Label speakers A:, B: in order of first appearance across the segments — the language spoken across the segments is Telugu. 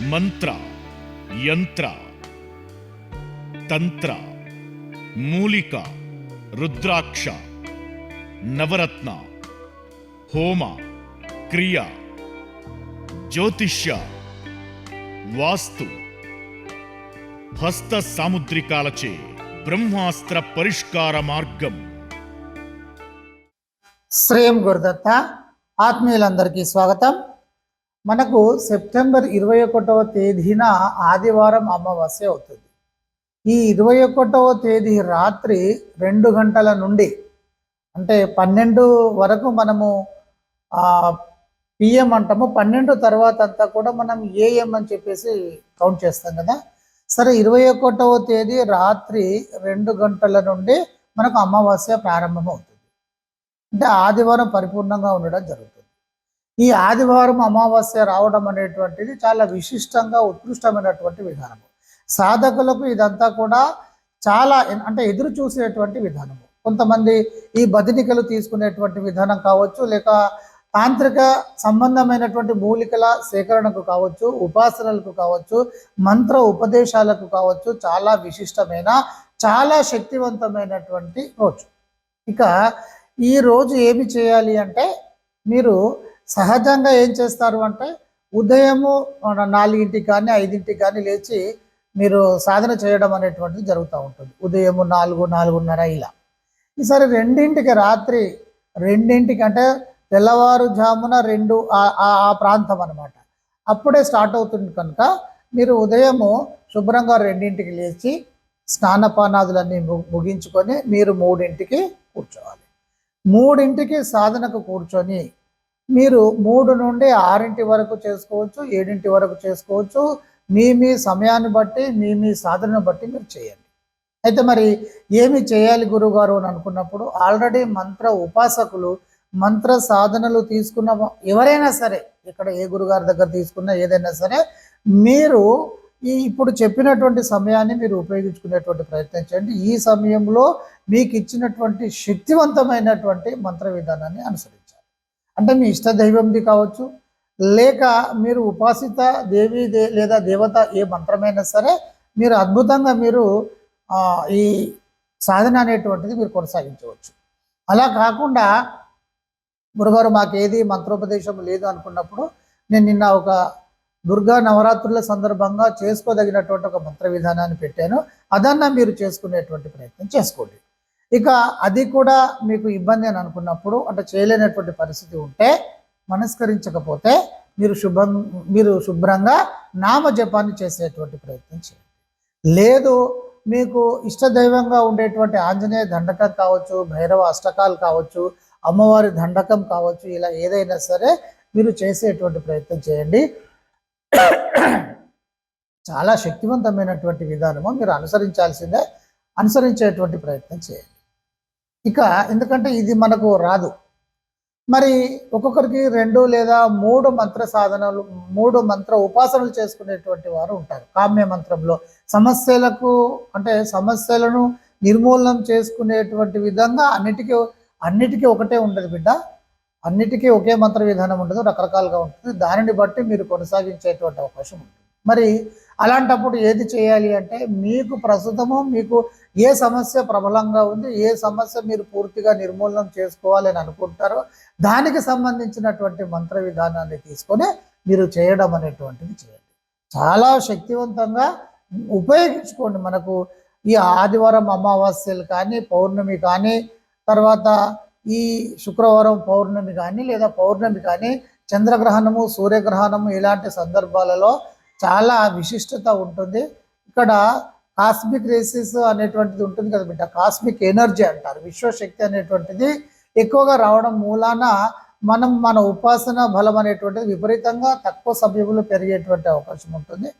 A: మంత్ర, యంత్ర, తంత్ర, మూలిక, రుద్రాక్ష, నవరత్న, హోమ, క్రియ, జ్యోతిష్య, వాస్తు, హస్త సాముద్రికాలచే బ్రహ్మాస్త్ర పరిష్కార మార్గం.
B: శ్రేయం గురుదత్త. ఆత్మీయులందరికీ స్వాగతం. మనకు సెప్టెంబర్ 21వ తేదీన ఆదివారం అమావాస్య అవుతుంది. ఈ 21వ తేదీ రాత్రి 2 గంటల నుండి అంటే 12 వరకు మనము పిఎం అంటాము. 12 తర్వాత అంతా కూడా మనం ఏఎం అని చెప్పేసి కౌంట్ చేస్తాం కదా. సరే, 21వ తేదీ రాత్రి 2 గంటల నుండి మనకు అమావాస్య ప్రారంభమవుతుంది. అంటే ఆదివారం పరిపూర్ణంగా ఉండడం జరుగుతుంది. ఈ ఆదివారం అమావాస్య రావడం అనేటువంటిది చాలా విశిష్టంగా ఉత్కృష్టమైనటువంటి విధానము. సాధకులకు ఇదంతా కూడా చాలా అంటే ఎదురు చూసేటువంటి విధానము. కొంతమంది ఈ బదినికలు తీసుకునేటువంటి విధానం కావచ్చు, లేక తాంత్రిక సంబంధమైనటువంటి మూలికల సేకరణకు కావచ్చు, ఉపాసనలకు కావచ్చు, మంత్ర ఉపదేశాలకు కావచ్చు, చాలా విశిష్టమైన చాలా శక్తివంతమైనటువంటి రోజు. ఇక ఈ రోజు ఏమి చేయాలి అంటే, మీరు సహజంగా ఏం చేస్తారు అంటే ఉదయము 4ంటికి కానీ 5ంటికి కానీ లేచి మీరు సాధన చేయడం అనేటువంటిది జరుగుతూ ఉంటుంది. ఉదయము 4, 4:30 ఇలా. ఈసారి 2ంటికి రాత్రి 2ంటికి అంటే తెల్లవారుజామున 2 ఆ ప్రాంతం అనమాట, అప్పుడే స్టార్ట్ అవుతుంది. కనుక మీరు ఉదయము శుభ్రంగా 2ంటికి లేచి స్నానపానాదులన్నీ ముగించుకొని మీరు 3ంటికి కూర్చోవాలి. 3ంటికి సాధనకు కూర్చొని మీరు 3 నుండి 6 వరకు చేసుకోవచ్చు, 7 వరకు చేసుకోవచ్చు. మీ సమయాన్ని బట్టి మీ సాధనను బట్టి మీరు చేయండి. అయితే మరి ఏమి చేయాలి గురువుగారు అని అనుకున్నప్పుడు, ఆల్రెడీ మంత్ర ఉపాసకులు మంత్ర సాధనలు తీసుకున్న ఎవరైనా సరే, ఇక్కడ ఏ గురుగారి దగ్గర తీసుకున్నా ఏదైనా సరే, మీరు ఇప్పుడు చెప్పినటువంటి సమయాన్ని మీరు ఉపయోగించుకునేటువంటి ప్రయత్నం చేయండి. ఈ సమయంలో మీకు ఇచ్చినటువంటి శక్తివంతమైనటువంటి మంత్ర విధానాన్ని అనుసరించాలి. అంటే మీ ఇష్ట దైవంది కావచ్చు, లేక మీరు ఉపాసిత దేవి లేదా దేవత ఏ మంత్రమైనా సరే, మీరు అద్భుతంగా మీరు ఈ సాధన అనేటువంటిది మీరు కొనసాగించవచ్చు. అలా కాకుండా గురుగారు మాకేది మంత్రోపదేశం లేదు అనుకున్నప్పుడు, నేను నిన్న ఒక దుర్గా నవరాత్రుల సందర్భంగా చేసుకోదగినటువంటి ఒక మంత్ర విధానాన్ని పెట్టాను. అదన్నా మీరు చేసుకునేటువంటి ప్రయత్నం చేసుకోండి. ఇక అది కూడా మీకు ఇబ్బంది అని అనుకున్నప్పుడు, అంటే చేయలేనటువంటి పరిస్థితి ఉంటే, మనస్కరించకపోతే మీరు శుభ్రంగా నామజపాన్ని చేసేటువంటి ప్రయత్నం చేయండి. లేదు, మీకు ఇష్టదైవంగా ఉండేటువంటి ఆంజనేయ దండకం కావచ్చు, భైరవ అష్టకాలు కావచ్చు, అమ్మవారి దండకం కావచ్చు, ఇలా ఏదైనా సరే మీరు చేసేటువంటి ప్రయత్నం చేయండి. చాలా శక్తివంతమైనటువంటి విధానము, మీరు అనుసరించేటువంటి ప్రయత్నం చేయండి. ఇక ఎందుకంటే ఇది మనకు రాదు. మరి ఒక్కొక్కరికి 2 లేదా 3 మంత్ర సాధనలు, 3 మంత్ర ఉపాసనలు చేసుకునేటువంటి వారు ఉంటారు. కామ్య మంత్రంలో సమస్యలను నిర్మూలనం చేసుకునేటువంటి విధంగా అన్నిటికీ ఒకటే ఉండదు బిడ్డ. అన్నిటికీ ఒకే మంత్ర విధానం ఉండదు, రకరకాలుగా ఉంటుంది. దానిని బట్టి మీరు కొనసాగించేటువంటి అవకాశం ఉంటుంది. మరి అలాంటప్పుడు ఏది చేయాలి అంటే, మీకు ఏ సమస్య ప్రబలంగా ఉంది, ఏ సమస్య మీరు పూర్తిగా నిర్మూలనం చేసుకోవాలి అని అనుకుంటారో, దానికి సంబంధించినటువంటి మంత్ర విధానాన్ని తీసుకొని మీరు చేయడం అనేటువంటిది చేయండి. చాలా శక్తివంతంగా ఉపయోగించుకోండి. మనకు ఈ ఆదివారం అమావాస్యలు కానీ, పౌర్ణమి కానీ, తర్వాత ఈ శుక్రవారం పౌర్ణమి కానీ లేదా పౌర్ణమి కానీ, చంద్రగ్రహణము, సూర్యగ్రహణము, ఇలాంటి సందర్భాలలో చాలా విశిష్టత ఉంటుంది. ఇక్కడ కాస్మిక్ రేసెస్ అనేటువంటిది ఉంటుంది కదా బిడ్డ, కాస్మిక్ ఎనర్జీ అంటారు. విశ్వశక్తి అనేటువంటిది ఎక్కువగా రావడం మూలాన మన ఉపాసన బలం అనేటువంటిది విపరీతంగా తక్కువ సమయంలో పెరిగేటువంటి అవకాశం ఉంటుంది.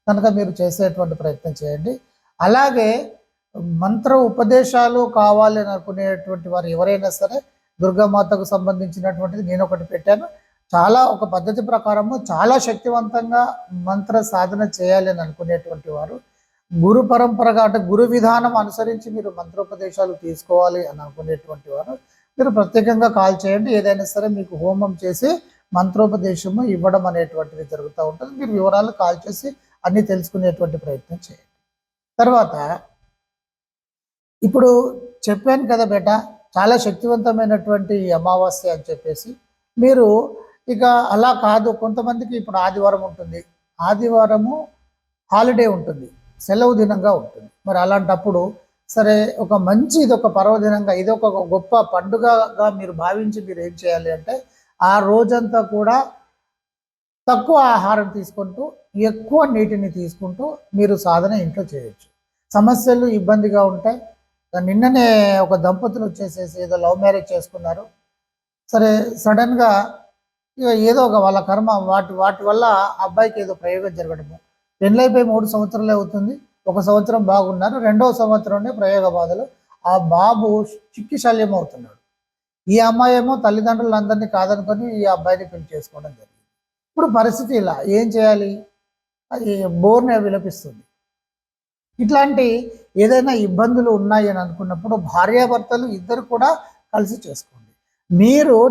B: కనుక మీరు చేసేటువంటి ప్రయత్నం చేయండి. అలాగే మంత్ర ఉపదేశాలు కావాలి అని అనుకునేటువంటి వారు ఎవరైనా సరే, దుర్గామాతకు సంబంధించినటువంటిది నేను ఒకటి పెట్టాను. చాలా ఒక పద్ధతి ప్రకారము చాలా శక్తివంతంగా మంత్ర సాధన చేయాలి అని అనుకునేటువంటి వారు, గురు పరంపరగా అంటే గురు విధానం అనుసరించి మీరు మంత్రోపదేశాలు తీసుకోవాలి అని అనుకునేటువంటి వారు, మీరు ప్రత్యేకంగా కాల్ చేయండి. ఏదైనా సరే మీకు హోమం చేసి మంత్రోపదేశము ఇవ్వడం అనేటువంటిది జరుగుతూ ఉంటుంది. మీరు వివరాలు కాల్ చేసి అన్నీ తెలుసుకునేటువంటి ప్రయత్నం చేయండి. తర్వాత ఇప్పుడు చెప్పాను కదా బేట, చాలా శక్తివంతమైనటువంటి ఈ అమావాస్య అని చెప్పేసి. మీరు ఇక అలా కాదు, కొంతమందికి ఇప్పుడు ఆదివారం ఉంటుంది, ఆదివారము హాలిడే ఉంటుంది, సెలవు దినంగా ఉంటుంది. మరి అలాంటప్పుడు సరే ఒక మంచి ఇది ఒక పర్వదినంగా, ఇది ఒక గొప్ప పండుగగా మీరు భావించి మీరు ఏం చేయాలి అంటే, ఆ రోజంతా కూడా తక్కువ ఆహారం తీసుకుంటూ ఎక్కువ నీటిని తీసుకుంటూ మీరు సాధన ఇంట్లో చేయొచ్చు. సమస్యలు ఇబ్బందిగా ఉంటాయి. నిన్ననే ఒక దంపతులు వచ్చేసేసి ఏదో లవ్ మ్యారేజ్ చేసుకున్నారు. సరే సడన్గా ఇక ఏదో ఒక వాళ్ళ కర్మ వాటి వాటి వల్ల అబ్బాయికి ఏదో ప్రయోగం జరగడము. పెళ్ళైపోయి 3 సంవత్సరాలే అవుతుంది. 1 సంవత్సరం బాగున్నారు, 2వ సంవత్సరంలో ప్రయోగ బాధలు. ఆ బాబు చిక్కి శల్యం అవుతున్నాడు. ఈ అమ్మాయి ఏమో తల్లిదండ్రులందరినీ కాదనుకొని ఈ అబ్బాయిని పెళ్లి చేసుకోవడం జరిగింది. ఇప్పుడు పరిస్థితి ఇలా ఏం చేయాలి? అది బోర్నే విలపిస్తుంది. ఇట్లాంటి ఏదైనా ఇబ్బందులు ఉన్నాయి అని అనుకున్నప్పుడు భార్యాభర్తలు ఇద్దరు కూడా కలిసి చేసుకోండి.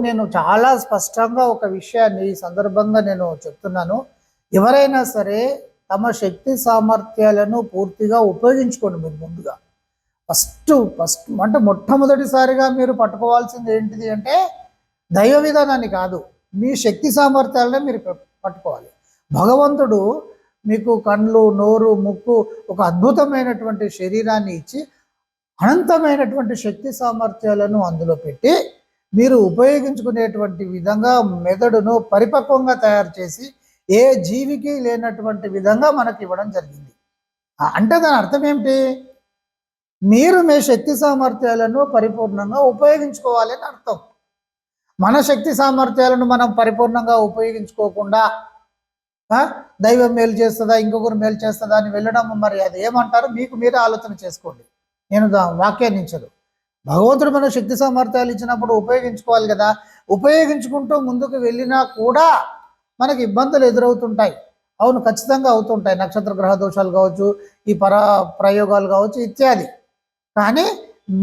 B: నేను చాలా స్పష్టంగా ఒక విషయాన్ని ఈ సందర్భంగా నేను చెప్తున్నాను. ఎవరైనా సరే తమ శక్తి సామర్థ్యాలను పూర్తిగా ఉపయోగించుకోండి. మీరు ముందుగా ఫస్ట్ అంటే మొట్టమొదటిసారిగా మీరు పట్టుకోవాల్సింది ఏంటిది అంటే దైవ విధానాన్ని కాదు, మీ శక్తి సామర్థ్యాలనే మీరు పట్టుకోవాలి. భగవంతుడు మీకు కళ్ళు, నోరు, ముక్కు, ఒక అద్భుతమైనటువంటి శరీరాన్ని ఇచ్చి అనంతమైనటువంటి శక్తి సామర్థ్యాలను అందులో పెట్టి మీరు ఉపయోగించుకునేటువంటి విధంగా మెదడును పరిపక్వంగా తయారు చేసి ఏ జీవికి లేనటువంటి విధంగా మనకి ఇవ్వడం జరిగింది. అంటే దాని అర్థం ఏమిటి? మీరు మీ శక్తి సామర్థ్యాలను పరిపూర్ణంగా ఉపయోగించుకోవాలి అని అర్థం. మన శక్తి సామర్థ్యాలను మనం పరిపూర్ణంగా ఉపయోగించుకోకుండా దైవం మేలు చేస్తుందా, ఇంకొకరు మేలు చేస్తుందా అని వెళ్ళడం, మరి అది ఏమంటారు మీకు మీరే ఆలోచన చేసుకోండి. నేను వ్యాఖ్యానించదు. భగవంతుడు మన శక్తి సామర్థ్యాలు ఇచ్చినప్పుడు ఉపయోగించుకోవాలి కదా. ఉపయోగించుకుంటూ ముందుకు వెళ్ళినా కూడా మనకి ఇబ్బందులు ఎదురవుతుంటాయి. అవును, ఖచ్చితంగా అవుతుంటాయి. నక్షత్ర గ్రహ దోషాలు కావచ్చు, ఈ ప్రయోగాలు కావచ్చు ఇత్యాది. కానీ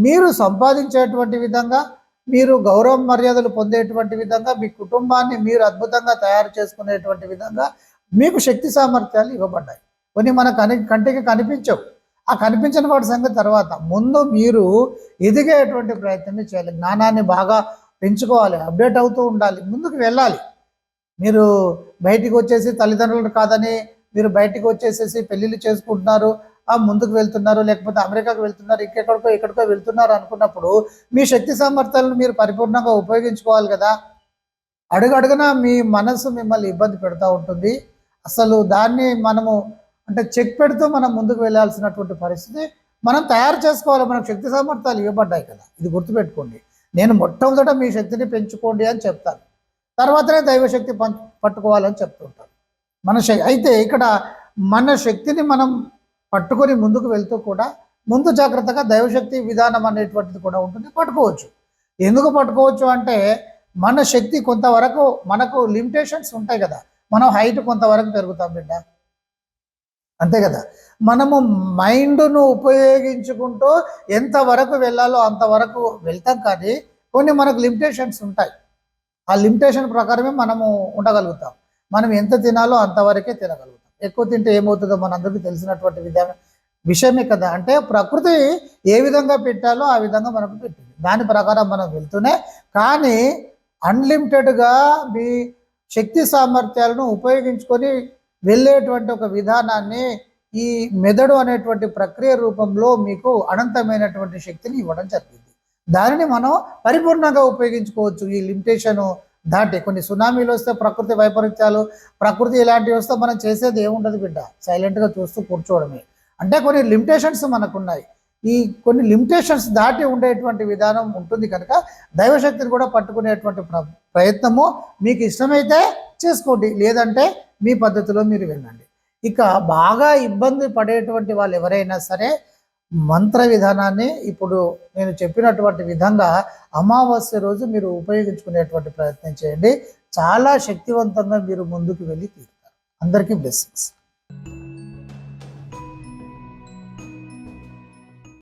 B: మీరు సంపాదించేటువంటి విధంగా, మీరు గౌరవ మర్యాదలు పొందేటువంటి విధంగా, మీ కుటుంబాన్ని మీరు అద్భుతంగా తయారు చేసుకునేటువంటి విధంగా మీకు శక్తి సామర్థ్యాలు ఇవ్వబడ్డాయి. కొన్ని మన కంటికి కనిపించవు. ఆ కనిపించిన వాటి సంగతి తర్వాత. ముందు మీరు ఎదిగేటువంటి ప్రయత్నం చేయాలి. జ్ఞానాన్ని బాగా పెంచుకోవాలి, అప్డేట్ అవుతూ ఉండాలి, ముందుకు వెళ్ళాలి. మీరు బయటికి వచ్చేసి తల్లిదండ్రులు కాదని మీరు బయటికి వచ్చేసేసి పెళ్ళిళ్ళు చేసుకుంటున్నారు, ముందుకు వెళ్తున్నారు, లేకపోతే అమెరికాకు వెళ్తున్నారు, ఎక్కడికో వెళ్తున్నారు అనుకున్నప్పుడు మీ శక్తి సామర్థ్యాలను మీరు పరిపూర్ణంగా ఉపయోగించుకోవాలి కదా. అడుగడుగునా మీ మనసు మిమ్మల్ని ఇబ్బంది పెడతా ఉంటుంది. అసలు దాన్ని మనము అంటే చెక్ పెడుతూ మనం ముందుకు వెళ్ళాల్సినటువంటి పరిస్థితి మనం తయారు చేసుకోవాలి. మనకు శక్తి సామర్థ్యాలు ఇవ్వబడ్డాయి కదా, ఇది గుర్తుపెట్టుకోండి. నేను మొట్టమొదట మీ శక్తిని పెంచుకోండి అని చెప్తాను, తర్వాతనే దైవశక్తి పట్టుకోవాలని చెప్తుంటాను. అయితే ఇక్కడ మన శక్తిని మనం పట్టుకొని ముందుకు వెళ్తూ కూడా ముందు జాగ్రత్తగా దైవశక్తి విధానం అనేటువంటిది కూడా ఉంటుంది, పట్టుకోవచ్చు. ఎందుకు పట్టుకోవచ్చు అంటే మన శక్తి కొంతవరకు, మనకు లిమిటేషన్స్ ఉంటాయి కదా. మనం హైట్ కొంతవరకు పెరుగుతాం బిడ్డ, అంతే కదా. మనము మైండ్ను ఉపయోగించుకుంటూ ఎంతవరకు వెళ్ళాలో అంతవరకు వెళ్తాం, కానీ కొన్ని మనకు లిమిటేషన్స్ ఉంటాయి. ఆ లిమిటేషన్ ప్రకారమే మనము ఉండగలుగుతాం. మనం ఎంత తినాలో అంతవరకే తినగలుగుతాం. ఎక్కువ తింటే ఏమవుతుందో మనందరికీ తెలిసినటువంటి విషయమే కదా. అంటే ప్రకృతి ఏ విధంగా పెట్టాలో ఆ విధంగా మనకు పెట్టింది, దాని ప్రకారం మనం వెళ్తూనే. కానీ అన్లిమిటెడ్గా మీ శక్తి సామర్థ్యాలను ఉపయోగించుకొని వెళ్ళేటువంటి ఒక విధానాన్ని ఈ మెదడు అనేటువంటి ప్రక్రియ రూపంలో మీకు అనంతమైనటువంటి శక్తిని ఇవ్వడం జరిగింది. దానిని మనం పరిపూర్ణంగా ఉపయోగించుకోవచ్చు. ఈ లిమిటేషను దాటి కొన్ని సునామీలు వస్తే, ప్రకృతి వైపరీత్యాలు, ప్రకృతి ఇలాంటివి వస్తే మనం చేసేది ఏముండదు బిడ్డ, సైలెంట్గా చూస్తూ కూర్చోవడమే. అంటే కొన్ని లిమిటేషన్స్ మనకున్నాయి. ఈ కొన్ని లిమిటేషన్స్ దాటి ఉండేటువంటి విధానం ఉంటుంది కనుక దైవశక్తిని కూడా పట్టుకునేటువంటి ప్రయత్నము మీకు ఇష్టమైతే చేసుకోండి, లేదంటే మీ పద్ధతిలో మీరు వెళ్ళండి. ఇక బాగా ఇబ్బంది పడేటువంటి వాళ్ళు ఎవరైనా సరే మంత్ర విధానాన్ని ఇప్పుడు నేను చెప్పినటువంటి విధంగా అమావాస్య రోజు మీరు ఉపయోగించుకునేటువంటి ప్రయత్నం చేయండి. చాలా శక్తివంతంగా మీరు ముందుకు వెళ్ళి తీరుతారు. అందరికీ బ్లెస్సింగ్స్.